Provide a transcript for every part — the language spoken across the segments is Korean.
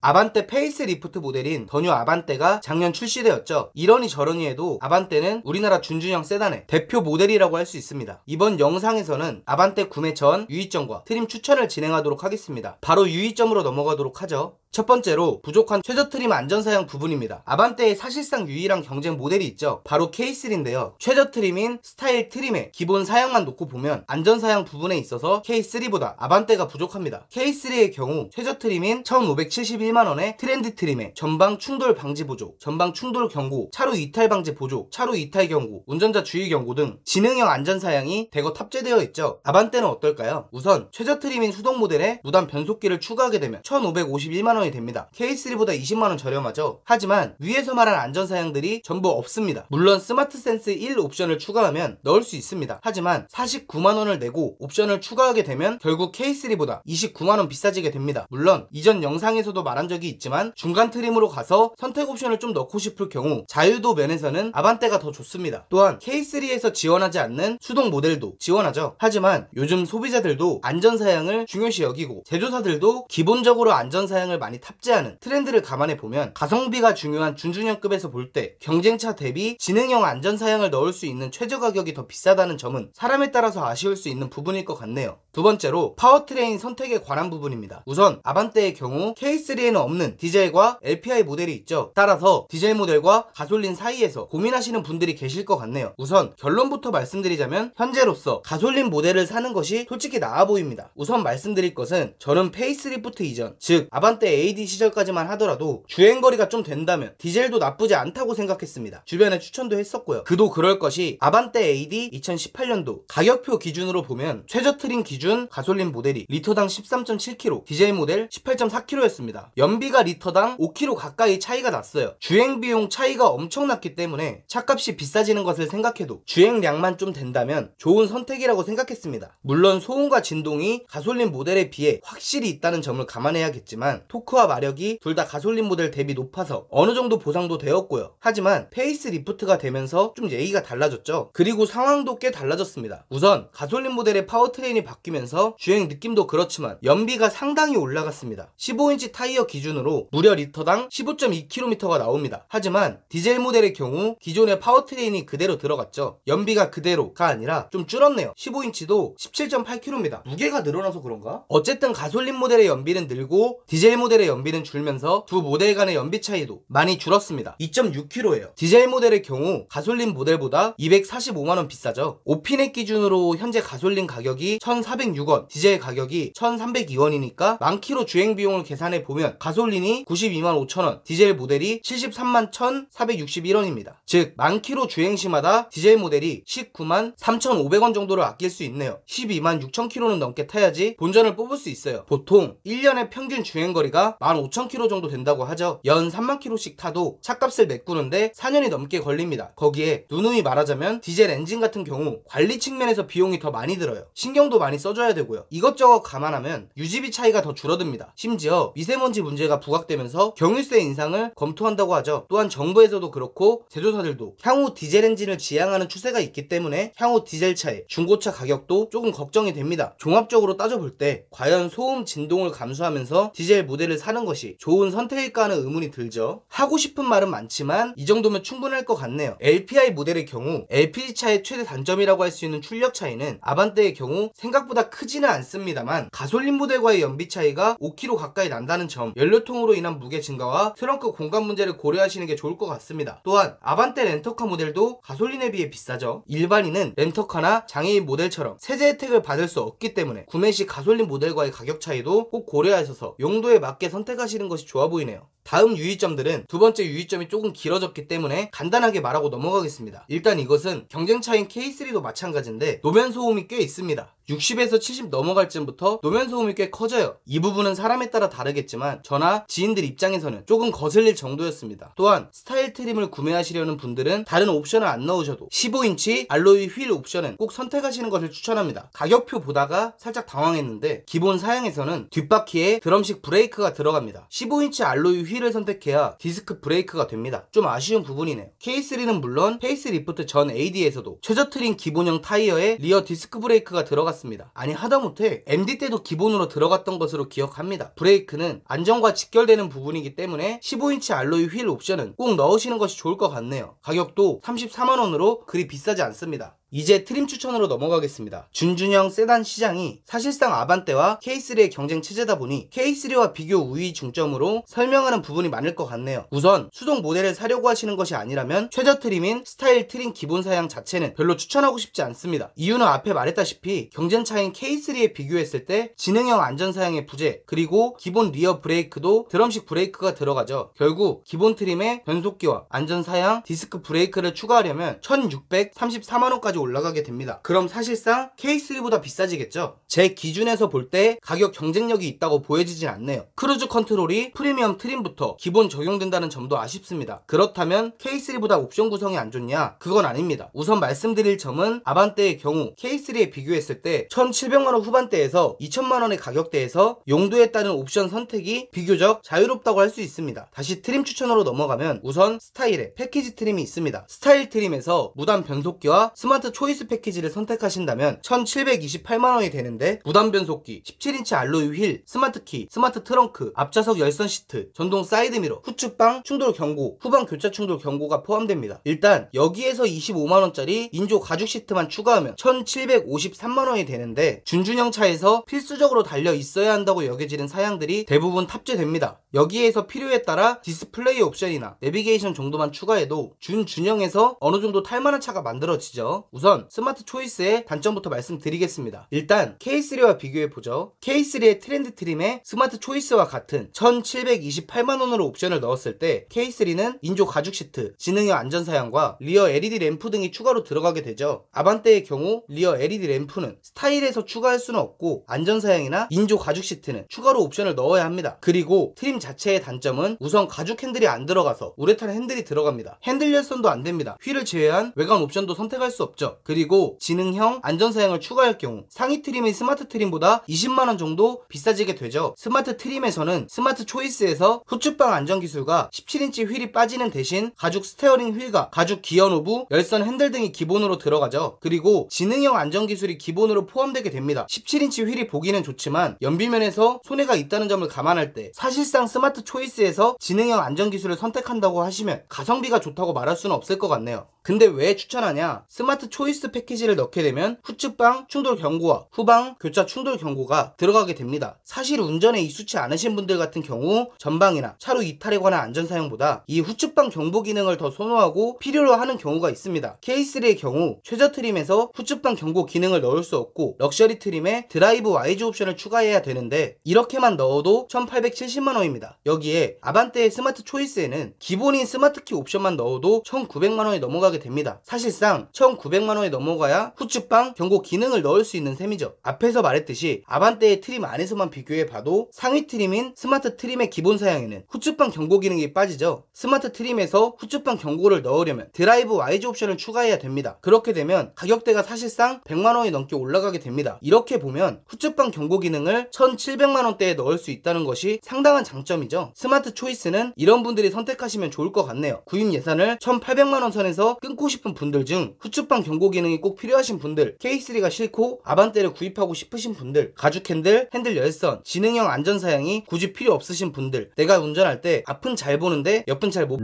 아반떼 페이스리프트 모델인 더 뉴 아반떼가 작년 출시되었죠. 이러니 저러니 해도 아반떼는 우리나라 준준형 세단의 대표 모델이라고 할 수 있습니다. 이번 영상에서는 아반떼 구매 전 유의점과 트림 추천을 진행하도록 하겠습니다. 바로 유의점으로 넘어가도록 하죠. 첫 번째로 부족한 최저 트림 안전사양 부분입니다. 아반떼의 사실상 유일한 경쟁 모델이 있죠. 바로 K3인데요. 최저 트림인 스타일 트림의 기본 사양만 놓고 보면 안전사양 부분에 있어서 K3보다 아반떼가 부족합니다. K3의 경우 최저 트림인 1,571만원의 트렌드 트림에 전방 충돌 방지 보조, 전방 충돌 경고, 차로 이탈 방지 보조, 차로 이탈 경고, 운전자 주의 경고 등 지능형 안전사양이 대거 탑재되어 있죠. 아반떼는 어떨까요? 우선 최저 트림인 수동 모델에 무단 변속기를 추가하게 되면 1,551만원 이 됩니다. K3보다 20만원 저렴하죠. 하지만 위에서 말한 안전사양들이 전부 없습니다. 물론 스마트 센스 1 옵션을 추가하면 넣을 수 있습니다. 하지만 49만원을 내고 옵션을 추가하게 되면 결국 K3보다 29만원 비싸지게 됩니다. 물론 이전 영상에서도 말한 적이 있지만 중간 트림으로 가서 선택 옵션을 좀 넣고 싶을 경우 자유도 면에서는 아반떼가 더 좋습니다. 또한 K3에서 지원하지 않는 수동 모델도 지원하죠. 하지만 요즘 소비자들도 안전사양을 중요시 여기고 제조사들도 기본적으로 안전사양을 많이 탑재하는 트렌드를 감안해 보면 가성비가 중요한 준준형급에서 볼 때 경쟁차 대비 지능형 안전사양을 넣을 수 있는 최저 가격이 더 비싸다는 점은 사람에 따라서 아쉬울 수 있는 부분일 것 같네요. 두 번째로 파워트레인 선택에 관한 부분입니다. 우선 아반떼의 경우 K3에는 없는 디젤과 LPI 모델이 있죠. 따라서 디젤 모델과 가솔린 사이에서 고민하시는 분들이 계실 것 같네요. 우선 결론부터 말씀드리자면 현재로서 가솔린 모델을 사는 것이 솔직히 나아 보입니다. 우선 말씀드릴 것은 저는 페이스리프트 이전, 즉 아반떼 AD 시절까지만 하더라도 주행거리가 좀 된다면 디젤도 나쁘지 않다고 생각했습니다. 주변에 추천도 했었고요. 그도 그럴 것이 아반떼 AD 2018년도 가격표 기준으로 보면 최저 트림 기준 가솔린 모델이 리터당 13.7km, 디젤 모델 18.4km였습니다. 연비가 리터당 5km 가까이 차이가 났어요. 주행비용 차이가 엄청났기 때문에 차값이 비싸지는 것을 생각해도 주행량만 좀 된다면 좋은 선택이라고 생각했습니다. 물론 소음과 진동이 가솔린 모델에 비해 확실히 있다는 점을 감안해야겠지만 토크와 마력이 둘 다 가솔린 모델 대비 높아서 어느 정도 보상도 되었고요. 하지만 페이스리프트가 되면서 좀 얘기가 달라졌죠. 그리고 상황도 꽤 달라졌습니다. 우선 가솔린 모델의 파워트레인이 바뀌면서 주행 느낌도 그렇지만 연비가 상당히 올라갔습니다. 15인치 타이어 기준으로 무려 리터당 15.2km가 나옵니다. 하지만 디젤 모델의 경우 기존의 파워트레인이 그대로 들어갔죠. 연비가 그대로가 아니라 좀 줄었네요. 15인치도 17.8km입니다. 무게가 늘어나서 그런가? 어쨌든 가솔린 모델의 연비는 늘고 디젤 모델의 연비는 줄면서 두 모델 간의 연비 차이도 많이 줄었습니다. 2.6km예요. 디젤 모델의 경우 가솔린 모델보다 245만원 비싸죠. 오피넷 기준으로 현재 가솔린 가격이 1,406원, 디젤 가격이 1,302원이니까 만키로 주행 비용을 계산해 보면 가솔린이 92만 5천원, 디젤 모델이 73만 1,461원입니다. 즉 만키로 주행시마다 디젤 모델이 19만 3,500원 정도를 아낄 수 있네요. 12만 6,000km는 넘게 타야지 본전을 뽑을 수 있어요. 보통 1년의 평균 주행거리가 15,000km 정도 된다고 하죠. 연 3만 km씩 타도 차값을 메꾸는데 4년이 넘게 걸립니다. 거기에 누누이 말하자면 디젤 엔진 같은 경우 관리 측면에서 비용이 더 많이 들어요. 신경도 많이 써줘야 되고요. 이것저것 감안하면 유지비 차이가 더 줄어듭니다. 심지어 미세먼지 문제가 부각되면서 경유세 인상을 검토한다고 하죠. 또한 정부에서도 그렇고 제조사들도 향후 디젤 엔진을 지향하는 추세가 있기 때문에 향후 디젤차의 중고차 가격도 조금 걱정이 됩니다. 종합적으로 따져볼 때 과연 소음 진동을 감수하면서 디젤 모델을 사는 것이 좋은 선택일까 하는 의문이 들죠. 하고 싶은 말은 많지만 이 정도면 충분할 것 같네요. LPI 모델의 경우 LPG차의 최대 단점이라고 할 수 있는 출력 차이는 아반떼의 경우 생각보다 크지는 않습니다만 가솔린 모델과의 연비 차이가 5km 가까이 난다는 점, 연료통으로 인한 무게 증가와 트렁크 공간 문제를 고려하시는 게 좋을 것 같습니다. 또한 아반떼 렌터카 모델도 가솔린에 비해 비싸죠. 일반인은 렌터카나 장애인 모델처럼 세제 혜택을 받을 수 없기 때문에 구매 시 가솔린 모델과의 가격 차이도 꼭 고려하셔서 용도에 맞게 선택하시는 것이 좋아 보이네요. 다음 유의점들은 두 번째 유의점이 조금 길어졌기 때문에 간단하게 말하고 넘어가겠습니다. 일단 이것은 경쟁차인 K3도 마찬가지인데 노면 소음이 꽤 있습니다. 60에서 70 넘어갈 쯤부터 노면 소음이 꽤 커져요. 이 부분은 사람에 따라 다르겠지만 저나 지인들 입장에서는 조금 거슬릴 정도였습니다. 또한 스타일 트림을 구매하시려는 분들은 다른 옵션을 안 넣으셔도 15인치 알로이 휠 옵션은 꼭 선택하시는 것을 추천합니다. 가격표 보다가 살짝 당황했는데 기본 사양에서는 뒷바퀴에 드럼식 브레이크가 들어갑니다. 15인치 알로이 휠을 선택해야 디스크 브레이크가 됩니다. 좀 아쉬운 부분이네요. K3는 물론 페이스리프트 전 AD에서도 최저 트림 기본형 타이어에 리어 디스크 브레이크가 들어갔습니다. 아니 하다못해 MD 때도 기본으로 들어갔던 것으로 기억합니다. 브레이크는 안전과 직결되는 부분이기 때문에 15인치 알로이 휠 옵션은 꼭 넣으시는 것이 좋을 것 같네요. 가격도 34만원으로 그리 비싸지 않습니다. 이제 트림 추천으로 넘어가겠습니다. 준준형 세단 시장이 사실상 아반떼와 K3의 경쟁 체제다 보니 K3와 비교 우위 중점으로 설명하는 부분이 많을 것 같네요. 우선 수동 모델을 사려고 하시는 것이 아니라면 최저 트림인 스타일 트림 기본 사양 자체는 별로 추천하고 싶지 않습니다. 이유는 앞에 말했다시피 경쟁차인 K3에 비교했을 때 지능형 안전사양의 부재, 그리고 기본 리어 브레이크도 드럼식 브레이크가 들어가죠. 결국 기본 트림에 변속기와 안전사양, 디스크 브레이크를 추가하려면 1634만원까지 올라가게 됩니다. 그럼 사실상 K3보다 비싸지겠죠? 제 기준에서 볼 때 가격 경쟁력이 있다고 보여지진 않네요. 크루즈 컨트롤이 프리미엄 트림부터 기본 적용된다는 점도 아쉽습니다. 그렇다면 K3보다 옵션 구성이 안 좋냐? 그건 아닙니다. 우선 말씀드릴 점은 아반떼의 경우 K3에 비교했을 때 1700만원 후반대에서 2000만원의 가격대에서 용도에 따른 옵션 선택이 비교적 자유롭다고 할 수 있습니다. 다시 트림 추천으로 넘어가면 우선 스타일에 패키지 트림이 있습니다. 스타일 트림에서 무단 변속기와 스마트 초이스 패키지를 선택하신다면 1728만원이 되는데 무단 변속기, 17인치 알로이 휠, 스마트 키, 스마트 트렁크, 앞좌석 열선 시트, 전동 사이드미러, 후측방 충돌 경고, 후방 교차 충돌 경고가 포함됩니다. 일단 여기에서 25만원짜리 인조 가죽 시트만 추가하면 1753만원이 되는데 준준형 차에서 필수적으로 달려 있어야 한다고 여겨지는 사양들이 대부분 탑재됩니다. 여기에서 필요에 따라 디스플레이 옵션이나 내비게이션 정도만 추가해도 준준형에서 어느 정도 탈만한 차가 만들어지죠. 우선 스마트 초이스의 단점부터 말씀드리겠습니다. 일단 K3와 비교해보죠. K3의 트렌드 트림에 스마트 초이스와 같은 1728만원으로 옵션을 넣었을 때 K3는 인조 가죽 시트, 지능형 안전사양과 리어 LED 램프 등이 추가로 들어가게 되죠. 아반떼의 경우 리어 LED 램프는 스타일에서 추가할 수는 없고 안전사양이나 인조 가죽 시트는 추가로 옵션을 넣어야 합니다. 그리고 트림 자체의 단점은 우선 가죽 핸들이 안 들어가서 우레탄 핸들이 들어갑니다. 핸들 열선도 안 됩니다. 휠을 제외한 외관 옵션도 선택할 수 없죠. 그리고 지능형 안전사양을 추가할 경우 상위 트림인 스마트 트림보다 20만원 정도 비싸지게 되죠. 스마트 트림에서는 스마트 초이스에서 후측방 안전기술과 17인치 휠이 빠지는 대신 가죽 스테어링 휠과 가죽 기어 노브, 열선 핸들 등이 기본으로 들어가죠. 그리고 지능형 안전기술이 기본으로 포함되게 됩니다. 17인치 휠이 보기는 좋지만 연비면에서 손해가 있다는 점을 감안할 때 사실상 스마트 초이스에서 지능형 안전기술을 선택한다고 하시면 가성비가 좋다고 말할 수는 없을 것 같네요. 근데 왜 추천하냐? 스마트 초이스 패키지를 넣게 되면 후측방 충돌 경고와 후방 교차 충돌 경고가 들어가게 됩니다. 사실 운전에 익숙치 않으신 분들 같은 경우 전방이나 차로 이탈에 관한 안전사양보다 이 후측방 경보 기능을 더 선호하고 필요로 하는 경우가 있습니다. K3의 경우 최저 트림에서 후측방 경고 기능을 넣을 수 없고 럭셔리 트림에 드라이브 와이즈 옵션을 추가해야 되는데 이렇게만 넣어도 1870만원입니다. 여기에 아반떼의 스마트 초이스에는 기본인 스마트 키 옵션만 넣어도 1900만원이 넘어가게 됩니다. 사실상 1900만원이 넘어가야 후측방 경고 기능을 넣을 수 있는 셈이죠. 앞에서 말했듯이 아반떼의 트림 안에서만 비교해봐도 상위 트림인 스마트 트림의 기본 사양에는 후측방 경고 기능이 빠지죠. 스마트 트림에서 후측방 경고를 넣으려면 드라이브 와이즈 옵션을 추가해야 됩니다. 그렇게 되면 가격대가 사실상 100만원이 넘게 올라가게 됩니다. 이렇게 보면 후측방 경고 기능을 1700만원대에 넣을 수 있다는 것이 상당한 장점이죠. 스마트 초이스는 이런 분들이 선택하시면 좋을 것 같네요. 구입 예산을 1800만원 선에서 끊고 싶은 분들 중 후측방 경고 기능이 꼭 필요하신 분들, K3가 싫고 아반떼를 구입하고 싶으신 분들, 가죽 핸들, 핸들 열선, 지능형 안전사양이 굳이 필요 없으신 분들, 내가 운전할 때 앞은 잘 보는데 옆은 잘 못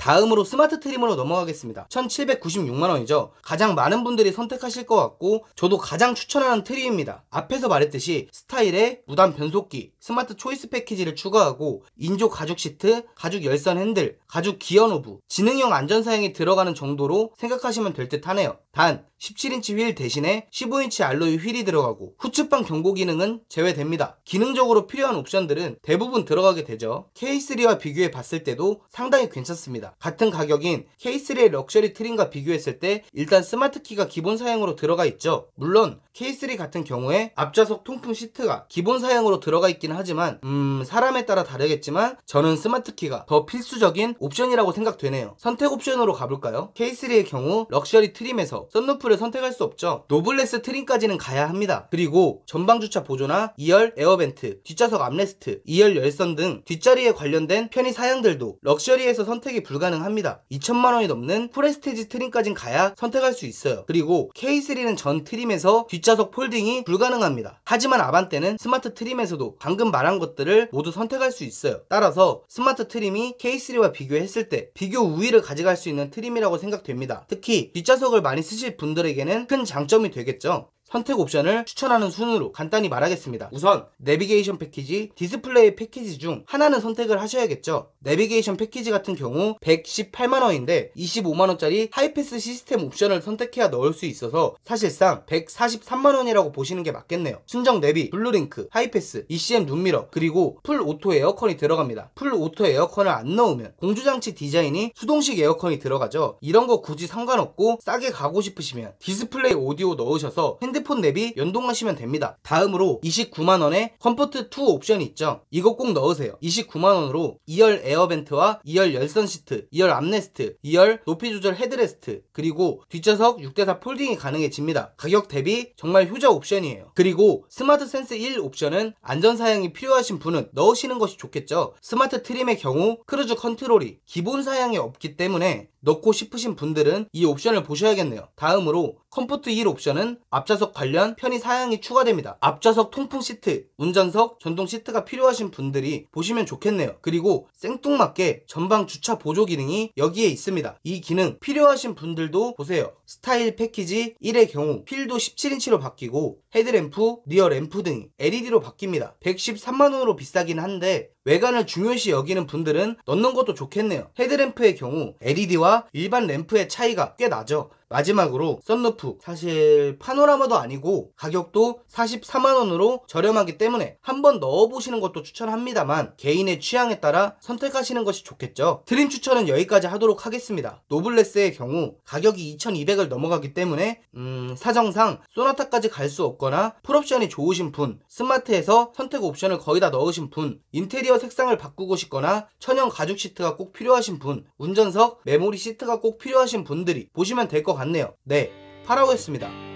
다음으로 스마트 트림으로 넘어가겠습니다. 1796만원이죠. 가장 많은 분들이 선택하실 것 같고 저도 가장 추천하는 트림입니다. 앞에서 말했듯이 스타일에 무단 변속기, 스마트 초이스 패키지를 추가하고 인조 가죽 시트, 가죽 열선 핸들, 가죽 기어 노브, 지능형 안전사양이 들어가는 정도로 생각하시면 될 듯 하네요. 단 17인치 휠 대신에 15인치 알로이 휠이 들어가고 후측방 경고 기능은 제외됩니다. 기능적으로 필요한 옵션들은 대부분 들어가게 되죠. K3와 비교해 봤을 때도 상당히 괜찮습니다. 같은 가격인 K3의 럭셔리 트림과 비교했을 때 일단 스마트 키가 기본 사양으로 들어가 있죠. 물론 K3 같은 경우에 앞좌석 통풍 시트가 기본 사양으로 들어가 있긴 하지만 사람에 따라 다르겠지만 저는 스마트 키가 더 필수적인 옵션이라고 생각되네요. 선택 옵션으로 가볼까요? K3의 경우 럭셔리 트림에서 썬루프를 램프를 선택할 수 없죠. 노블레스 트림까지는 가야 합니다. 그리고 전방주차 보조나 2열 에어벤트, 뒷좌석 암레스트, 2열 열선 등 뒷자리에 관련된 편의 사양들도 럭셔리에서 선택이 불가능합니다. 2천만원이 넘는 프레스티지 트림까진 가야 선택할 수 있어요. 그리고 K3는 전 트림에서 뒷좌석 폴딩이 불가능합니다. 하지만 아반떼는 스마트 트림에서도 방금 말한 것들을 모두 선택할 수 있어요. 따라서 스마트 트림이 K3와 비교했을 때 비교 우위를 가져갈 수 있는 트림이라고 생각됩니다. 특히 뒷좌석을 많이 쓰실 분들에게는 큰 장점이 되겠죠. 선택 옵션을 추천하는 순으로 간단히 말하겠습니다. 우선 내비게이션 패키지, 디스플레이 패키지 중 하나는 선택을 하셔야겠죠. 내비게이션 패키지 같은 경우 118만원인데 25만원짜리 하이패스 시스템 옵션을 선택해야 넣을 수 있어서 사실상 143만원이라고 보시는 게 맞겠네요. 순정 내비, 블루링크, 하이패스, ECM 룸미러, 그리고 풀 오토 에어컨이 들어갑니다. 풀 오토 에어컨을 안 넣으면 공조장치 디자인이 수동식 에어컨이 들어가죠. 이런 거 굳이 상관없고 싸게 가고 싶으시면 디스플레이 오디오 넣으셔서 핸드폰 내비 연동하시면 됩니다. 다음으로 29만원에 컴포트2 옵션이 있죠. 이거 꼭 넣으세요. 29만원으로 2열 에어벤트와 2열 열선 시트, 2열 암레스트, 2열 높이 조절 헤드레스트, 그리고 뒷좌석 6대4 폴딩이 가능해집니다. 가격 대비 정말 효자 옵션이에요. 그리고 스마트 센스 1 옵션은 안전사양이 필요하신 분은 넣으시는 것이 좋겠죠. 스마트 트림의 경우 크루즈 컨트롤이 기본 사양이 없기 때문에 넣고 싶으신 분들은 이 옵션을 보셔야겠네요. 다음으로 컴포트 1 옵션은 앞좌석 관련 편의 사양이 추가됩니다. 앞좌석 통풍 시트, 운전석 전동 시트가 필요하신 분들이 보시면 좋겠네요. 그리고 생뚱맞게 전방 주차 보조 기능이 여기에 있습니다. 이 기능 필요하신 분들도 보세요. 스타일 패키지 1의 경우 필도 17인치로 바뀌고 헤드램프, 리어 램프 등이 LED로 바뀝니다. 113만원으로 비싸긴 한데 외관을 중요시 여기는 분들은 넣는 것도 좋겠네요. 헤드램프의 경우 LED와 일반 램프의 차이가 꽤 나죠. 마지막으로 썬루프, 사실 파노라마도 아니고 가격도 44만원으로 저렴하기 때문에 한번 넣어보시는 것도 추천합니다만 개인의 취향에 따라 선택하시는 것이 좋겠죠. 트림 추천은 여기까지 하도록 하겠습니다. 노블레스의 경우 가격이 2200을 넘어가기 때문에 사정상 소나타까지 갈 수 없거나 풀옵션이 좋으신 분, 스마트에서 선택 옵션을 거의 다 넣으신 분, 인테리어 색상을 바꾸고 싶거나 천연 가죽 시트가 꼭 필요하신 분, 운전석 메모리 시트가 꼭 필요하신 분들이 보시면 될 것 같네요. 네, 파라오였습니다.